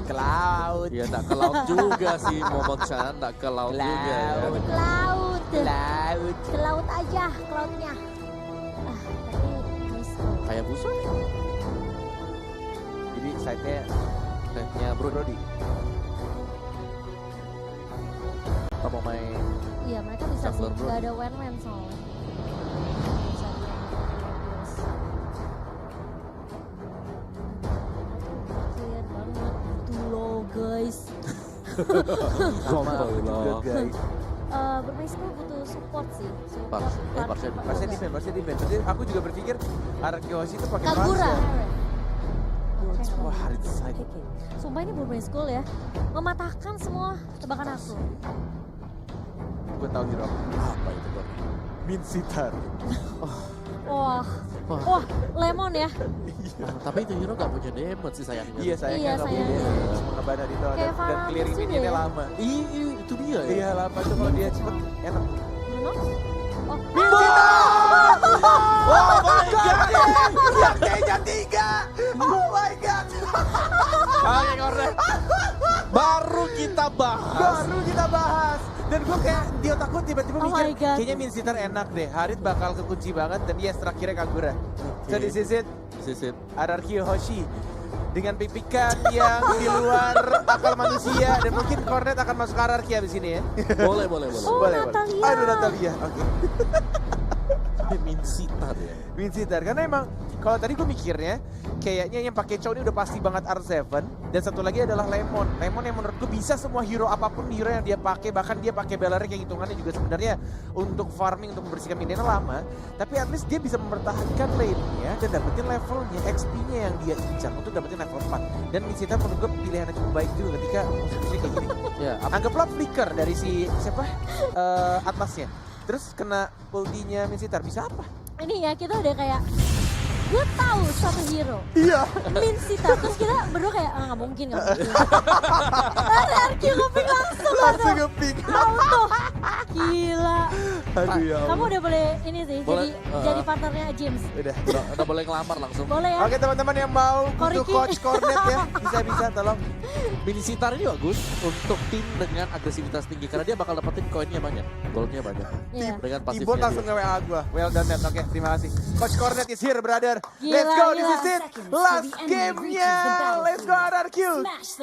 Ke laut. Ya nggak ke laut juga sih Momochan, nggak ke laut juga ya. Ke laut. Ke laut. Ke laut aja, ke lautnya. Tapi Misco. Kayak busuk nih. Jadi side-nya Brody. Kita mau main Iya mereka bisa sih, Jungler Bro. gak ada wen-wen soalnya. Bisa diambil clear banget. Tuh loh guys. Sama juga guys. Bermain butuh support sih. Support. Parse Parse defense. Jadi aku juga berpikir Arkeoshi itu pakai Kagura. Parse. Wah, hari side. Sumpah ini bermain school ya. Mematahkan semua tebakan aku. Gue tahu hero apa itu bro? Minsitar. Wah. Wah, lemon ya. Tapi itu hero nggak punya damage sih sayangnya. Iya sayangnya nggak punya sayangnya. dia. Cuma ngebanar itu Kayak dan Faramis clearing juga mininya ya. lama. Itu dia ya. Iya lama tuh kalau dia cepet enak. Bruno? Oh, Oh my god! Yang kayaknya 3! Oh my god! Oke Kornet. Baru kita bahas. Baru kita bahas. Dan gue kayak di otakku tiba-tiba Oh mikir my God. kayaknya Minsitar enak deh. Harit bakal kekunci banget dan yes terakhirnya Kagura. So this is it. Sisit. RRQ Hoshi dengan pipikan yang di luar akal manusia dan mungkin Kornet akan masuk RRQ abis ini ya. Boleh. Oh, Natalia. Aduh Natalia. Oke. Tapi Minsitar ya. Minsitar karena emang kalau tadi gue mikirnya kayaknya yang pakai Chow ini udah pasti banget R7 dan satu lagi adalah Lemon. Lemon yang menurut gue bisa semua hero apapun hero yang dia pakai, bahkan dia pakai Bellarik yang hitungannya juga sebenarnya untuk farming untuk membersihkan minion lama, tapi at least dia bisa mempertahankan lane-nya dan dapetin levelnya, XP-nya yang dia incar untuk dapetin level 4. Dan Minsitar menurut gue pilihan yang cukup baik juga ketika musuh-musuhnya kayak gini. Ya, Anggaplah flicker dari si siapa Atlasnya. Terus kena ultinya Minsitar bisa apa? Ini ya kita udah kayak gue tahu satu hero Iya. Minsitar, terus kita berdua kayak nggak mungkin RRQ nge-pick langsung Langsung nge-pick. auto gila. Aduh ya Kamu Allah. udah boleh ini sih Boleh, jadi partnernya James. Udah. udah boleh ngelamar langsung. Boleh ya. Oke teman-teman yang mau butuh Koriki. coach Kornet ya, bisa tolong. Minisitar ini bagus untuk tim dengan agresivitas tinggi karena dia bakal dapetin koinnya banyak, goldnya banyak. Iya. Dengan Keyboard pasifnya langsung dia. nge-WA gua. Well done Net. Oke, terima kasih. Coach Kornet is here, brother. Gila, Let's go, this gila. is it. Last gamenya. Let's go RRQ.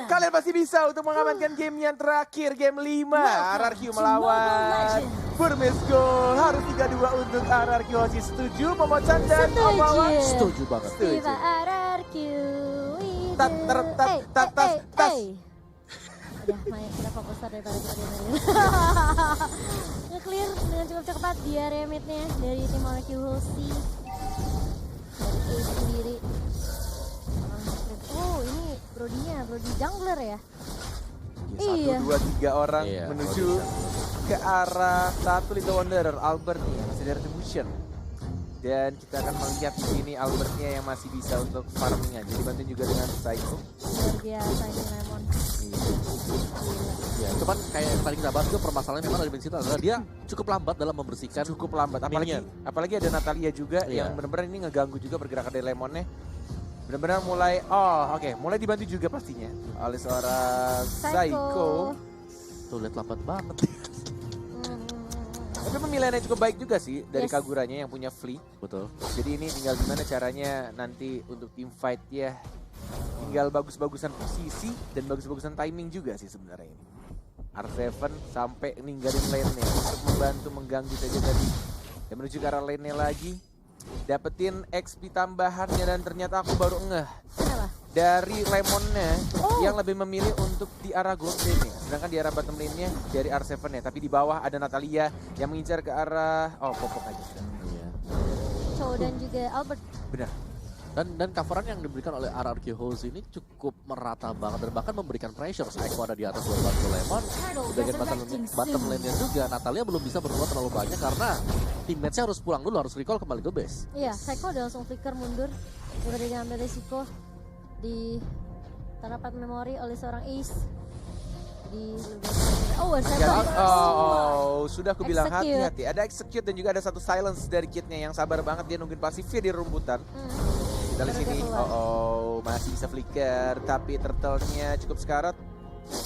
Kalian pasti bisa untuk mengamankan game yang terakhir, game 5. RRQ melawan Burmesco. Harus 3-2 untuk RRQ. Hoshi setuju, Momochan dan Omawan. Setuju. Setuju banget. Viva RRQ. Tat, ter, tat, tat, tas, tas. Udah, Maya, kita fokus daripada kita dengerin. Nge-clear dengan cukup cepat di area mid-nya dari tim RRQ Hoshi. Dari Ace sendiri. Oh, ini Brody jungler ya? Iya. 1, 2, 3 orang Iya, menuju ke arah satu Little Wanderer, Albert nih yang masih dari Retribution. Dan kita akan melihat di sini Albertnya yang masih bisa untuk farmingnya. Jadi bantuin juga dengan Psycho. Luar biasa ini Lemon. Gila. Ya, cuman kayak yang tadi kita bahas itu permasalahan memang dari Minsitar adalah dia cukup lambat dalam membersihkan. Cukup lambat, apalagi ada Natalia juga Iya. yang benar-benar ini ngeganggu juga pergerakan dari Lemonnya. Benar-benar mulai dibantu juga pastinya oleh seorang Psycho. Tuh lihat lambat banget. Tapi pemilihannya cukup baik juga sih dari Yes. Kaguranya yang punya Flea. Betul. Jadi ini tinggal gimana caranya nanti untuk team fight ya. Tinggal bagus-bagusan posisi dan bagus-bagusan timing juga sih sebenarnya ini. R7 sampai ninggalin lane-nya untuk membantu mengganggu saja tadi. Dan menuju ke arah lane-nya lagi. Dapetin XP tambahannya dan ternyata aku baru ngeh. Kenapa? Dari Lemonnya Oh. yang lebih memilih untuk di arah gold lane-nya. Sedangkan di arah bottom lane-nya dari R7-nya. Tapi di bawah ada Natalia yang mengincar ke arah... Oh, popok aja sudah. Iya. Chow dan juga Albert. Benar. Dan coveran yang diberikan oleh RRQ Host ini cukup merata banget dan bahkan memberikan pressure. Psycho ada di atas buat bantu Lemon. Bagian bottom lane-nya juga Natalia belum bisa berbuat terlalu banyak karena teammates-nya harus pulang dulu, harus recall kembali ke base. Iya, Psycho udah langsung flicker mundur daripada dia ambil risiko di terapat memori oleh seorang Ace di Sudah aku bilang Execute. hati-hati. Ada execute dan juga ada satu silence dari kitnya yang sabar banget dia nungguin pasifnya di rumputan. Kita lihat sini, masih bisa flicker, tapi turtle-nya cukup sekarat.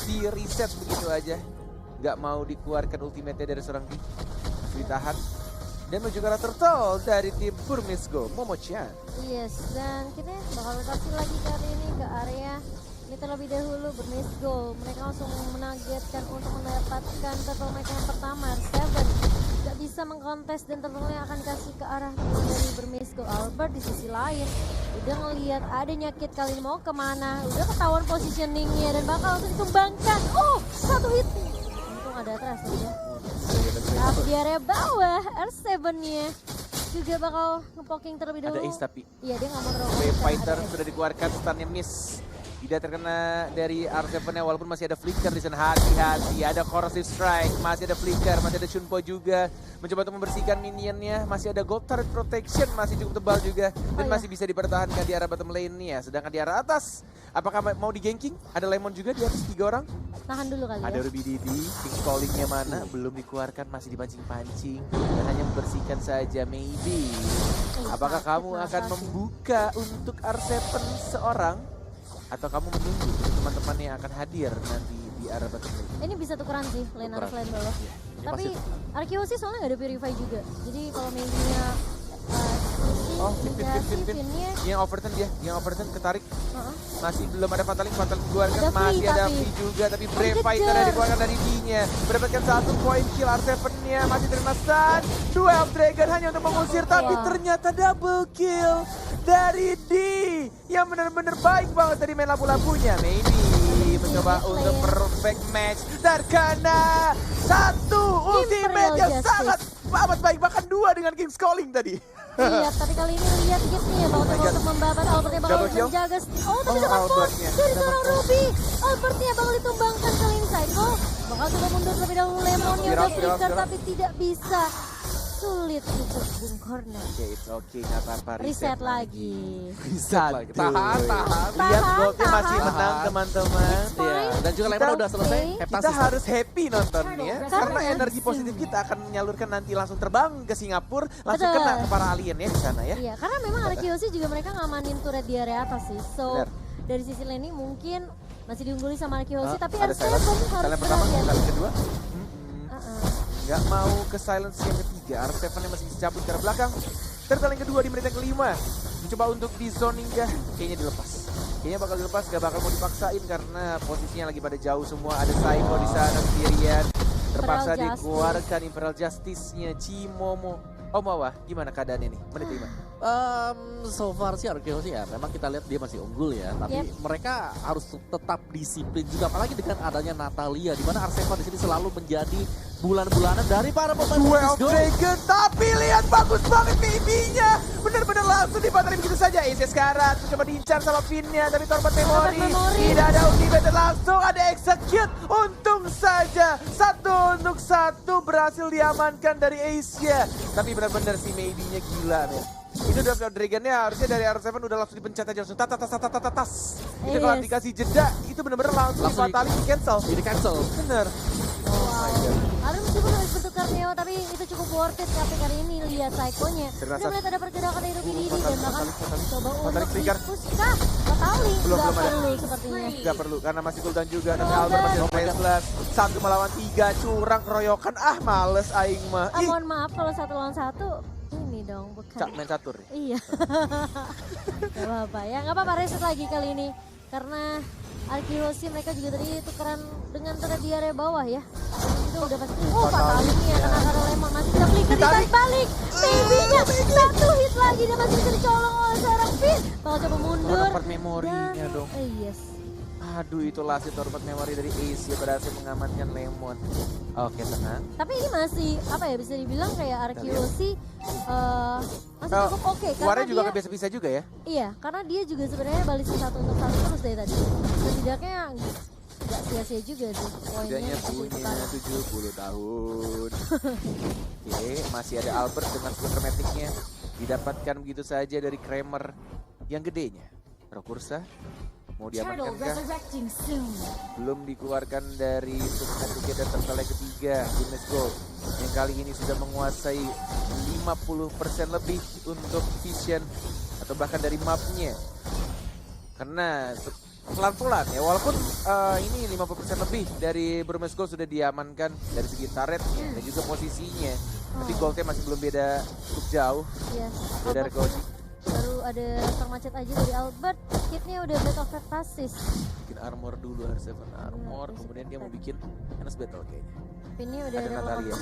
Di reset begitu aja, nggak mau dikeluarkan ultimate-nya dari seorang D. Masih ditahan. Dan menuju ke arah turtle dari tim Burmisgo, Momo-chan. Yes, dan kita bakal rotasi lagi kali ini ke area ini terlebih dahulu Burmisgo. Mereka langsung menargetkan untuk mendapatkan turtle mereka yang pertama, R7. Gak bisa mengkontes dan turtle-nya akan kasih ke arah teman dari Burmisgo. Albert di sisi lain udah ngelihat ada nyakit kali ini mau kemana. Udah ketahuan positioningnya dan bakal langsung dikembangkan. Oh, satu hit. Untung ada trash ya. Tapi di area bawah R7-nya juga bakal ngepoking terlebih dahulu. Ada ace tapi. Iya, dia nggak mau terlalu. Wave Fighter sudah dikeluarkan, stunnya miss. Tidak terkena dari R7-nya walaupun masih ada flicker di sana. Hati-hati, ada corrosive strike, masih ada flicker, masih ada Chunpo juga. Mencoba untuk membersihkan minionnya, masih ada gold turret protection, masih cukup tebal juga. Dan masih bisa dipertahankan di arah bottom lane-nya. Sedangkan di arah atas, apakah mau di ganking? Ada Lemon juga di atas 3 orang. Tahan dulu kali Ada ya. Ruby Didi, King's Calling-nya mana? Belum dikeluarkan, masih dipancing-pancing. Dan hanya membersihkan saja, maybe. Apakah kamu akan membuka untuk R7 seorang? Atau kamu menunggu teman-teman yang akan hadir nanti di arah bottom lane? Ini bisa tukeran sih, lane atas lane bawah. Ini Tapi pasti- Archeo sih soalnya nggak ada Purify juga. Jadi kalau mainnya Finnya Yang overturn dia, yang overturn ketarik. heeh. Masih belum ada Fataling dikeluarkan, Ada masih Free ada tapi. Free juga. Tapi Brave dikejar. Fighter yang dikeluarkan dari D-nya. Mendapatkan 1 poin kill, R7-nya masih terima stun. 2 Dragon hanya untuk mengusir, tapi ternyata double kill dari D. Yang benar-benar baik banget tadi main lampu-lampunya. Maybe mencoba mid untuk lane. perfect match. Dan karena 1 ultimate yang Justice. sangat amat baik. Bahkan 2 dengan King's Calling tadi. Iya, tapi kali ini lihat hitnya bakal coba untuk membabat. Albertnya bakal Double kill. menjaga. Oh, tapi dapat pun Albertnya. dari seorang Ruby. Albertnya bakal ditumbangkan kali ini Psycho. Bakal coba mundur terlebih dahulu. Lemonnya udah Spiral. flicker tapi tidak bisa. Sulit untuk Bung Corner. Oke, it's okay, nggak apa-apa. Reset lagi. Reset lagi. Tahan. Lihat Tahan, goldnya masih tahan. menang teman-teman. Fine. Iya, dan juga Kita- Lemon udah selesai. Oke. Heptasis Kita tadi. harus happy nontonnya karena Karena- energi positif kita akan menyalurkan nanti langsung terbang ke Singapura, langsung Betul. kena ke para alien ya di sana ya. Iya, karena memang Archeo sih juga mereka ngamanin turret di area atas sih. So, Benar. dari sisi laning mungkin masih diungguli sama Archeo sih, tapi Ada R7 silence, harus silence pertama, berhati-hati. silence kedua. Nggak mau ke silence yang ketiga, R7 yang masih bisa cabut ke arah belakang. Turtle yang kedua di menit yang kelima, mencoba untuk di zoning kah? Kayaknya dilepas. Kayaknya bakal dilepas, gak bakal mau dipaksain karena posisinya lagi pada jauh semua. Ada Psycho di sana sendirian. Terpaksa Imperial Justice. dikeluarkan Imperial Justice-nya Cimomo. Oh Mawa, gimana keadaannya nih? Menit 5. So far sih Archeo sih ya, memang kita lihat dia masih unggul ya, tapi Yep. mereka harus tetap disiplin juga, apalagi dengan adanya Natalia, di mana R7 di sini selalu menjadi bulan-bulanan dari para pemain Well Burmisgo. Dragon, tapi lihat bagus banget BB-nya. Bener-bener langsung dipatahin begitu saja. Ace sekarang mencoba diincar sama pinnya, tapi Torbat Memory. Memory. Tidak ada ultimate, langsung ada execute. Untung saja 1-1 berhasil diamankan dari Ace-nya. Tapi benar-benar si Maybe-nya gila men. Itu udah Dragon-nya harusnya dari R7 udah langsung dipencet aja langsung tas. Itu kalau Yes. dikasih jeda, itu benar-benar langsung Langsung dibatalin, di cancel. Ini cancel. Bener. Wow. Harus meskipun harus bertukar Neo, tapi itu cukup worth it tapi kali ini lihat Psycho-nya. Terasa- Dia melihat ada pergerakan dari Ruby Didi Fataling, dan bahkan Fataling. coba Fataling untuk trigger. di-push kah? Fataling. Belum Nggak ada. perlu sepertinya. Gak perlu karena masih cooldown juga. Tapi Cooldown. Albert masih restless. 1 melawan 3 curang keroyokan. Ah males aing mah. Ih, Mohon maaf kalau 1 lawan 1 ini dong bukan. Cak main catur. Iya. Gak apa-apa ya, gak apa-apa reset lagi kali ini. Karena Archeo sih mereka juga tadi tukeran dengan turret di area bawah ya. Itu udah pasti. Oh fatalingnya kena karena Lemon masih bisa flicker ditarik balik. Baby-nya 1 hit lagi dia masih bisa dicolong oleh seorang Finn. Bakal coba mundur. Dapat memorinya dong. Yes. Aduh itu last Torbat memory dari Ace ya berhasil mengamankan Lemon. Oke tenang. Tapi ini masih apa ya bisa dibilang kayak Archeo sih masih Oh, cukup oke karena Keluarnya juga dia kan biasa-biasa juga ya. iya karena dia juga sebenarnya balisin 1 untuk 1 terus dari tadi. Setidaknya nggak sia-sia juga sih Setidaknya poinnya. punya 70 tahun. Oke masih ada Albert dengan skuter metiknya. Didapatkan begitu saja dari Kramer yang gedenya. Rokursa mau diamankan kah? Belum dikeluarkan dari Subnatuke dan Turtle yang ketiga, Guinness Gold yang kali ini sudah menguasai 50% lebih untuk vision atau bahkan dari mapnya. Karena pelan-pelan ya, walaupun ini 50% lebih dari Burmese Gold sudah diamankan dari segi turretnya dan juga posisinya. Tapi goldnya masih belum beda cukup jauh. Yes. Beda dari Gold. Baru ada termacet aja dari Albert, kitnya udah Blade of Vertasis. Bikin armor dulu, harus seven armor, kemudian dia mau bikin Enos Battle kayaknya. Pinnya udah Ada ada Natalia.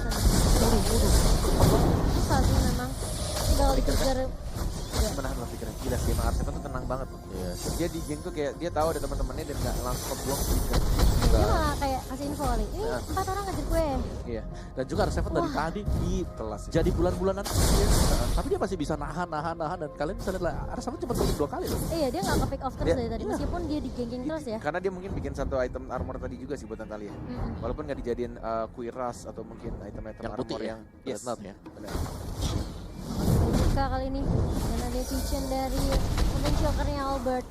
susah sih memang. Ini bakal dikejar. Masih menahan lah pikiran, gila sih emang Arseven tuh tenang banget loh. Iya. Dia di geng tuh kayak dia tahu ada teman-temannya dan nggak langsung buang pikiran. Dia malah kayak kasih info kali. Ini 4 orang ngejar gue. Iya. Dan juga R7 dari tadi di Kelas. jadi bulan-bulanan tapi dia masih bisa nahan dan kalian bisa lihat lah R7 cuma bikin 2 kali loh. Iya, dia nggak ke-pick off terus Dia- dari tadi. iya. Meskipun dia digeng-geng terus ya. Karena dia mungkin bikin satu item armor tadi juga sih buat Natalia. Walaupun nggak dijadiin kuiras atau mungkin item-item Yang armor putih ya? yang Dreadnought ya? benar. Buka kali ini. Dan ada vision dari pemain jokernya Albert.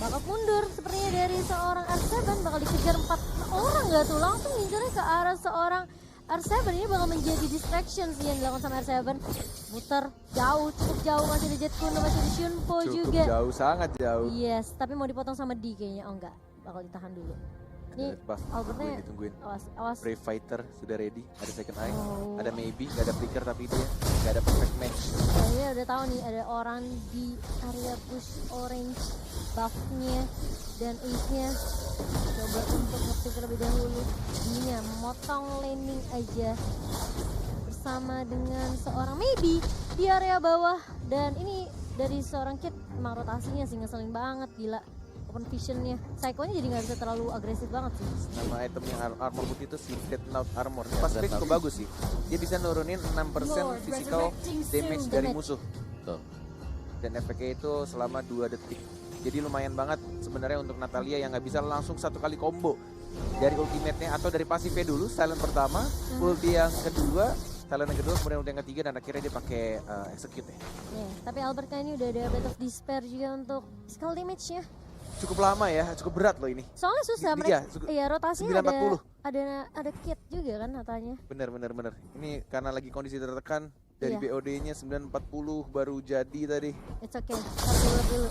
Bakal mundur sepertinya dari seorang R7. Bakal dikejar 4 orang nggak tuh. Langsung ngincernya ke arah seorang R7. Ini bakal menjadi distraction sih yang dilakukan sama R7. Muter jauh, cukup jauh. Masih ada Jet Kuno, masih ada Shunpo Cukup juga. jauh, sangat jauh. Yes, tapi mau dipotong sama D kayaknya. Oh enggak, bakal ditahan dulu. Ini Buff, Albertnya ditungguin. awas. Brave Fighter sudah ready, ada second eye, Oh. ada maybe, gak ada flicker tapi dia gak ada perfect match. Kayaknya udah tahu nih ada orang di area push orange buffnya dan ace-nya. Coba untuk ngepick terlebih dahulu. D-nya memotong landing aja bersama dengan seorang maybe di area bawah. Dan ini dari seorang kid emang rotasinya sih ngeselin banget, gila. Open visionnya, Psycho-nya jadi nggak bisa terlalu agresif banget sih. Nama item yang armor putih itu si Dreadnought Armor. Pas pick cukup bagus sih. Dia bisa nurunin 6% physical damage dari musuh. Tuh. Dan efeknya itu selama 2 detik. Jadi lumayan banget sebenarnya untuk Natalia yang nggak bisa langsung satu kali combo. Dari ultimate-nya atau dari pasifnya dulu, silent pertama, ulti yang kedua, silent yang kedua, kemudian ulti yang ketiga, dan akhirnya dia pakai execute ya. Tapi Albert kali ini udah ada Blade of Despair juga untuk physical damage-nya. Cukup lama ya, cukup berat loh ini. Soalnya susah Iya, mereka. Iya, rotasinya 940. ada kit juga kan katanya. Bener. Ini karena lagi kondisi tertekan, dari Iya. BOD-nya 940 baru jadi tadi. It's okay. Tar dulu.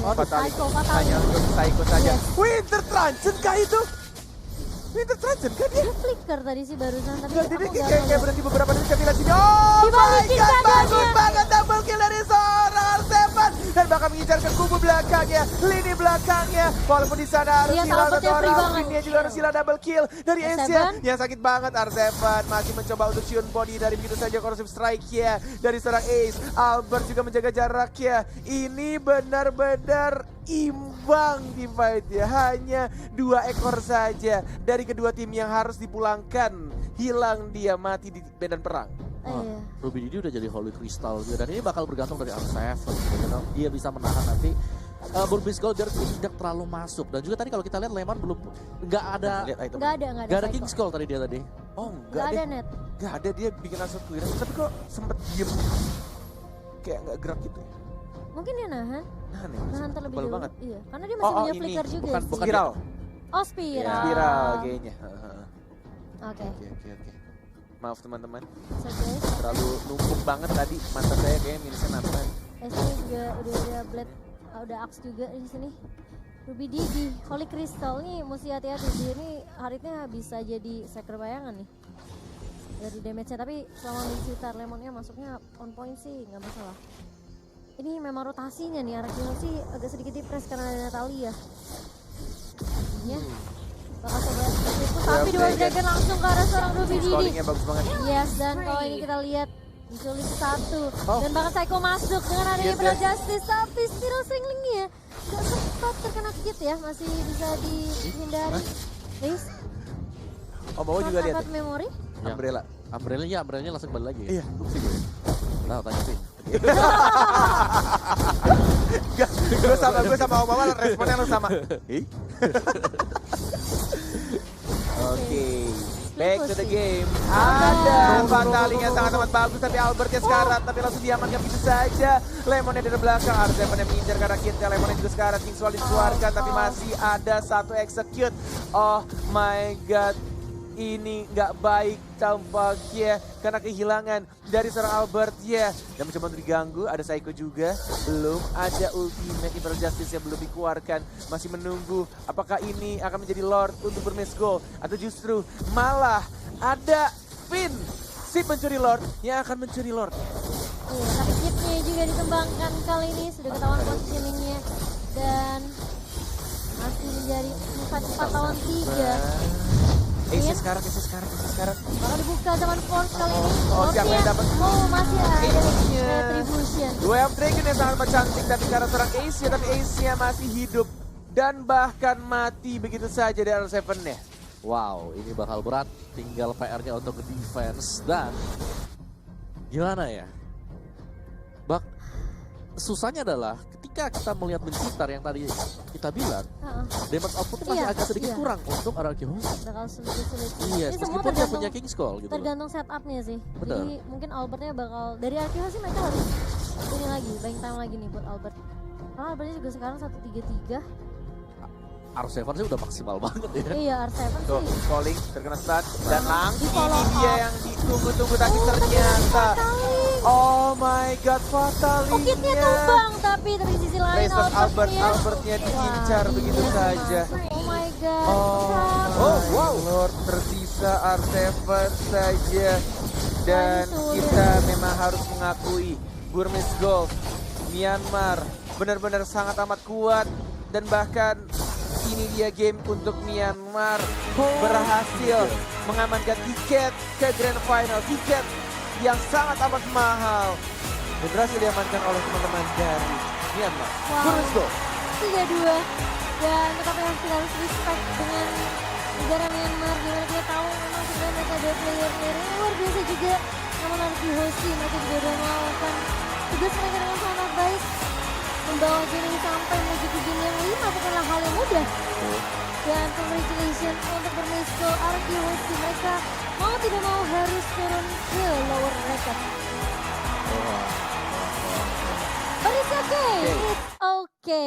Fatality Psycho. hanya untuk Psycho saja. Yes. Winter Transit kah itu? Winter Transit kah dia? Dia flicker tadi sih barusan, tapi Nggak, aku jadi nggak kayak ngeliat. berhenti beberapa detik ketika sini. Oh my Dibalikin god, bagus keadaannya. banget double kill dari seorang R7 dan bakal mengincar ke kubu belakangnya, lini belakangnya. Walaupun di sana harus Lihat hilang Albertnya satu free orang, banget. dia juga harus hilang double kill dari R7. Asia yang sakit banget. R7 masih mencoba untuk Shun body dari begitu saja corrosive strike ya dari seorang Ace. Albert juga menjaga jaraknya. Ini benar-benar imbang di fight ya, hanya 2 ekor saja dari kedua tim yang harus dipulangkan. Hilang dia, mati di medan perang. Iya. Ruby Didi udah jadi Holy Crystal juga dan ini bakal bergantung dari R7 gitu. Dia bisa menahan nanti Burmese Gold biar tidak terlalu masuk. Dan juga tadi kalau kita lihat Lemon belum nggak ada Lihat item. Nggak ada nggak ada Psycho. King's Call tadi dia tadi. Oh Nggak enggak ada deh, net. enggak ada, dia bikin asal kuiras tapi kok sempet diem kayak nggak gerak gitu ya. Mungkin dia nahan Nahan terlebih tebal dulu. banget. Iya, karena dia masih punya ini flicker juga bukan- sih. bukan spiral. Oh, spiral. Spiral kayaknya. Oke. Oke. Maaf teman-teman, So guys, terlalu numpuk banget tadi mata saya kayaknya minusnya nambah. Esnya juga udah ada blade, udah axe juga di sini. Ruby Didi, Holy Crystal nih mesti hati-hati sih, ini haritnya bisa jadi striker bayangan nih dari damage-nya, tapi selama sekitar Lemonnya masuknya on point sih nggak masalah. Ini memang rotasinya nih, arah Kino sih agak sedikit dipres karena ada Natalia. Ya, bakal coba itu, tapi dua dragon langsung ke arah seorang Ruby Didi. Scrollingnya bagus banget. Yes, dan kalau ini kita lihat diculik 1 Oh. dan bahkan Psycho masuk dengan adanya Yes, Bra yes. Justice, tapi spiral singlingnya gak sempat terkena kit ya, masih bisa dihindari. Please, Oh bawah juga lihat. angkat memori. Ya. Umbrella. Umbrella-nya langsung balik lagi. Iya, upsi gue. Nah, tanya sih. Gue sama Om Mama responnya lu sama. Oke. Back to the game. Ada Fatali yang sangat amat bagus tapi Albertnya sekarat tapi langsung diamankan begitu saja. Lemonnya dari belakang, R7 yang mengincar ke arah kitnya. Lemonnya juga sekarat, Kingswall dikeluarkan tapi masih ada satu execute. Oh my god. ini nggak baik tampaknya karena kehilangan dari seorang Albert ya. Dan mencoba untuk diganggu, ada Saiko juga. Belum ada ultimate Imperial Justice yang belum dikeluarkan. Masih menunggu apakah ini akan menjadi Lord untuk bermiss goal. Atau justru malah ada Finn, si pencuri Lord yang akan mencuri Lord. Iya, tapi kitnya juga dikembangkan kali ini. Sudah ketahuan positioningnya. Dan masih menjadi 4 lawan 3. Ace sekarang. Bakal dibuka zaman Force kali ini. Siapa yang dapat? Oh, masih ada Ace-nya. Retribution. Duel Dragon yang sangat cantik tapi karena serang Ace-nya, tapi Ace-nya masih hidup. Dan bahkan mati begitu saja dari R7-nya. Wow, ini bakal berat. Tinggal PR-nya untuk defense dan gimana ya? Susahnya adalah ketika kita melihat Minchitar yang tadi kita bilang, damage outputnya masih agak sedikit kurang untuk RRQ Host. Bakal sulit. Iya, Ini semua meskipun dia punya tergantung King's Call gitu. tergantung setupnya sih. Benar. Jadi mungkin Albertnya bakal dari RQH sih mereka harus ini lagi, buying time lagi nih buat Albert. Karena Albertnya juga sekarang 133. R7 sih udah maksimal banget ya. Iya, R7 Tuh, sih. calling, terkena stun. Dan langsung Di-follow ini dia up. yang ditunggu-tunggu tadi ternyata. Oh my god, Kitnya fatality-nya. tumbang tapi dari sisi lain Resus Albertnya. Albertnya diincar Wah, begitu iya, saja. masuk. Oh my god. Oh wow, Lord tersisa R7 saja. Dan sulit. kita memang harus mengakui Burmese Gold Myanmar benar-benar sangat amat kuat. Dan bahkan ini dia game untuk Myanmar berhasil mengamankan tiket ke Grand Final. Tiket yang sangat amat mahal. Dan berhasil diamankan oleh teman-teman dari Myanmar. Wow. Burmese Gold. 3-2. Dan tetapi kita harus respect dengan negara Myanmar. Dimana kita tahu memang sebenarnya mereka ada player-player yang luar biasa juga. Namun harus dihosti, mereka juga udah melakukan tugas mereka dengan sangat baik. Membawa game ini sampai menuju ke game yang 5 bukanlah hal yang mudah. Dan congratulations untuk Bermesko RQ Hosti. Mereka mau tidak mau harus turun ke lower bracket. But it's okay. It's okay.